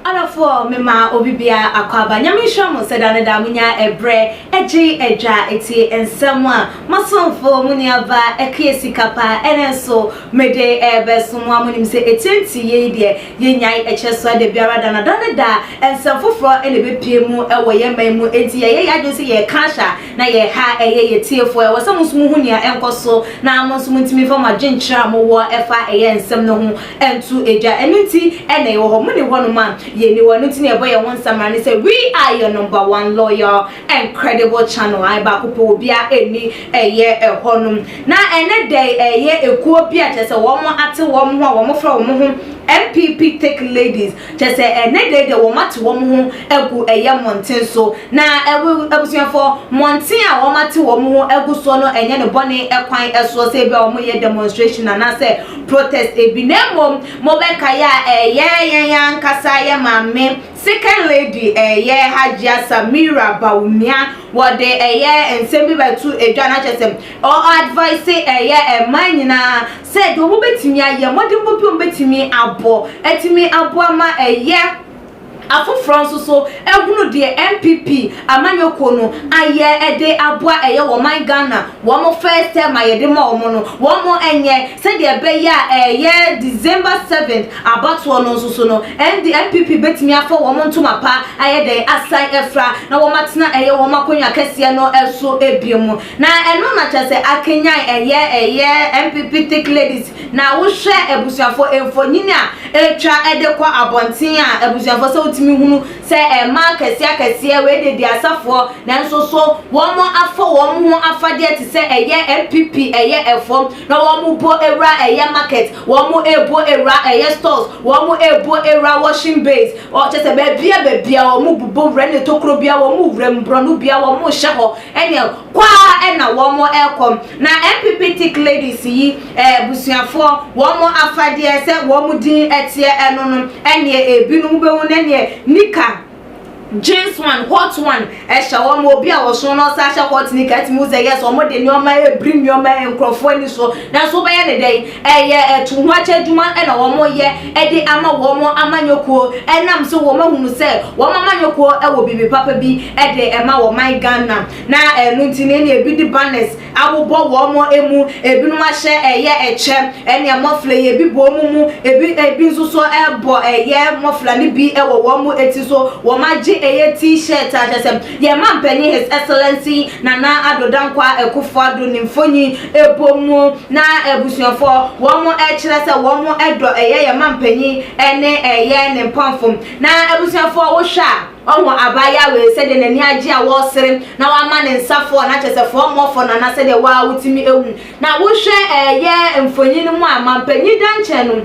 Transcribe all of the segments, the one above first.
Addo mema obibia akwaba nyamisha mo sedane da munya ebre eji eja eti ensemwa masonfo muniaba ekiesi kapa enenso mede ebesumwa munimse etenti ye de yenyai echeso de biara da da ensemfofro ene bepiemu ewo yemaimu enti ye yadwose ye kasha na ye ha ye tiefo ewo samusumu hunia enkoso na amonsumu ntimi fama dwenchira mo wo efa ensem no ho entu eja enunti ene wo ho muni hono man ye ni wanu tini ebo ye won samani say we are your #1 loyal and credible channel I ba kupo obia eni eye ehonum na ene day eye ekuo bia chese wo mo ate wo mo ho wo mo fra wo mo ho NPP take ladies chese ene day de wo mate wo mo ho egu eye monten so na ebusuafo monten a wo mate wo mo ho egu so no enye ne bone ekwan eso say bia wo mo ye demonstration na say protest ebinemo mo be kaya eye yankasa ye mame second lady Hajia Samira Baumia what they ensemi betu edwana chesem or advice manyina said wo betimi aye modin popio betimi abo etimi abo ama afufro so ehunu de NPP amanyoko no aye ede aboa wo man Ghana wo mo first time ayede ma wo no wo mo enye se de be ya December 7th about no so no and the NPP betimi afọ wo mo ntuma pa ayede asai efra na wo matena wo makonya kese no eso ebiemu na eno na chese akenya NPP take ladies na wo hwe ebusuafo emfonyini a etwa ede kwa abonten a ebusuafo so mi hunu se ma kese we de asafo na nso so wo mo afọ wo mo afade ti se NPP efom na wo mo bo era market wo mo ebo era stores wo mo ebo era washing base o chese bebia wo mo bubo wre tokro bia wo mo wre mbrono bia wo mo hye ho ene kwa na wo mo ekom na NPP tik ladies yi busuafo wo mo afade se wo mo din etie eno no ene ebinum be hu ne Nika James one hot one shawo mo obi a wo so no sa sha hot nika ati mu ze yes o mo de nyoma bring nyoma enkrofo ni so na so be ye ne dey tu ho acha dwuma na wo mo ye de ama wo mo amanyoko enam so wo mahunu se wo amanyoko wo bibi papa bi de ema wo man Ghana na nunti ne ne ebi di banners abobo wo mo emu ebinum ahye eche ene amofle ye bi bo mu ebi nso so ebo mofla ni bi wo mo eti so wo maji t-shirt ajasem ye mampani his excellency Nana Addo Akufo Addo nimfonyi ebomu na ebusuafo wo mo kire se wo mo edo ye mampani ene ne pamfom na ebusuafo wo hwa onwo abaya we se de nani age a wo sere na wa ma ne nsafo na chese fo mo fo na se de wa wutimi ehu na wo hwe emfonyi no mu amampanyi danche no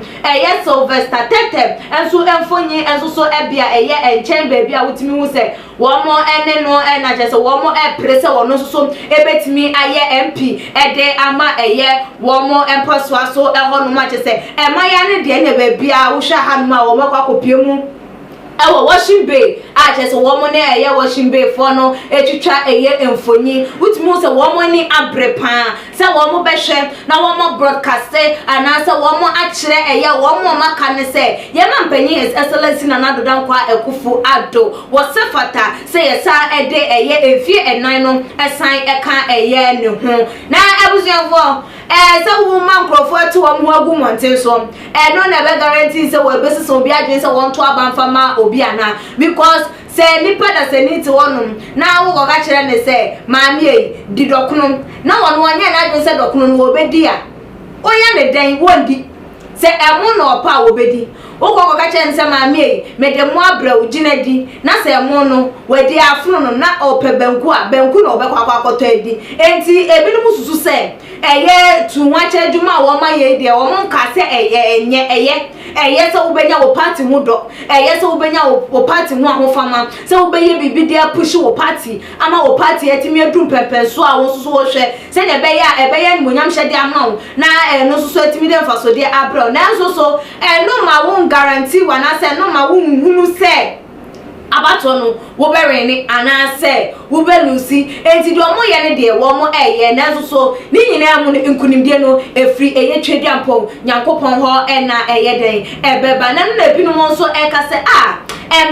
Sylvester Tete enso emfonyi enso so ebia enchen bebia wutimi hu se wo mo ene no na chese wo mo prese wo no so ebetimi MP ede ama wo mo emposo aso eho no ma chese emaya ne de ne bebia wo hwa ha no ma wo makwa kopiemu washing bay just a woman washing bay for no etwitwa emfonyi wutimi se wo mo ni abrepa se wo mo behwe na wo mo broadcast ana se wo mo akire wo mo maka ne se ye mampanyi his excellency Nana Addo Akufo Addo wo se fata se ye sa ede efie enan no esan eka ne ho na abusuafo se wo man krofo ati wo mo agu monten so no na be guarantee se wo ebesi so bi adwen se won to abanfama obiana because say nipa da se niti wonum na wo go ka kire ne se maami di dokuno na won wanya na adwen se dokuno no obedi a oya ne dan wondi se emu no opa obedi wo go ka kire ne se maami me de mo abra ujinadi na se emu no wedi afuno no na ope banku no obekwa akoto edi enti ebinum susu se tu wache djuma wo ma ye de wo mon ka se enye se wo benya wo party mu do se wo benya wo party mu ahofama se wo beye bibi de push wo party ama wo party etimi adum pepe so a wo so wo hwe se de beye ni monyam hye de ama wo na no so etimi de mfa so de abro na so no ma wo guarantee wa na se no ma wo hunu se abato no wo bere ni anase wo belusi enti de omo ye ne de wo mo na so ni nyina mu nkunimdie no efri twediampon nyankopon ho na den ebeba na na ebinom nso eka se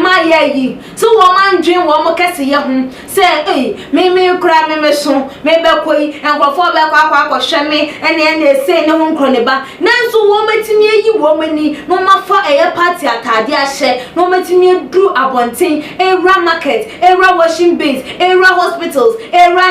ma ye so woman dream wo mo kese ye ho say me kura me so me be koi enkrofo be kwa hwe me ene say ne ho nkro ne ba nanso wo matimi yi wo mani no mafa eye party atade ahye no matimi dru abonten era market era washing bins era hospitals era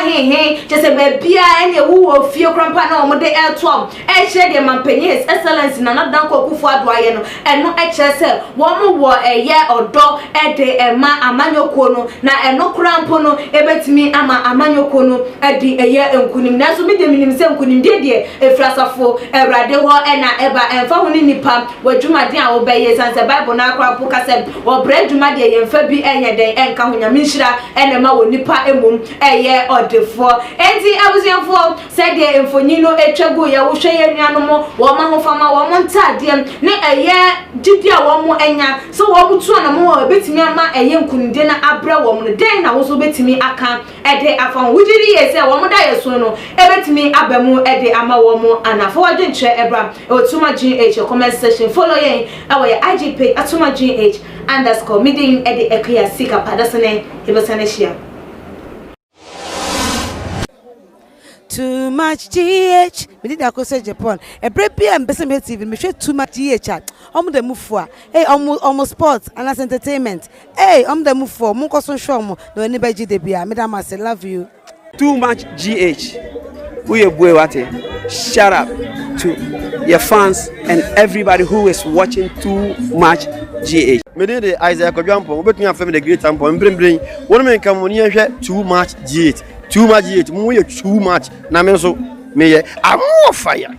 just a baby ene wo fie krampa na wo de airtom hye de mampanyes excellence na nadan Akufo Addo aye no eno hye say wo mo wo eye odo ede ema amanyoko no na eno krampo no ebetimi ama amanyoko no edi eye enkunim na so me de minim se enkunim de efrasafo erade ho ena eba emfa ho ni nipa wadwumade a wo beye sanse bible na akwapo kasem wo bredwumade yemfa bi enye den enka ho nyame nhira ena ma wo nipa emum eye odefo enti abusianfo se de emfonyi no etwagu ye wo hwe ye nuanom wo ma ho fama wo mo ntade ne eye didi a wo mo enya so wo butu na mo wo betimi ama eye nkunde na abra wo mo den na wo so betimi aka ede afan wudiri ye se wo mo da ye so no ebetimi abamu ede ama wo mo anafo wadwenche ebra otuma GH comment section follow yen our IG page atuma GH _ midin ede ekya sika padasene hebesane share. Too much GH. We did Akufo Japan. A break and best TV. Me share too much GH. The move for. Hey, almost sports and as entertainment. Hey, the move for. Munko son show mo. No anybody GDP. Madam, I love you. Too much GH. We boy what? Shout out to your fans and everybody who is watching Too Much GH. Me dey the Isaac Ojuampo. We between family the great tempo. Bring. One man come when you hear Too Much GH. Too much GH. Too much. Na me so me I'm on fire.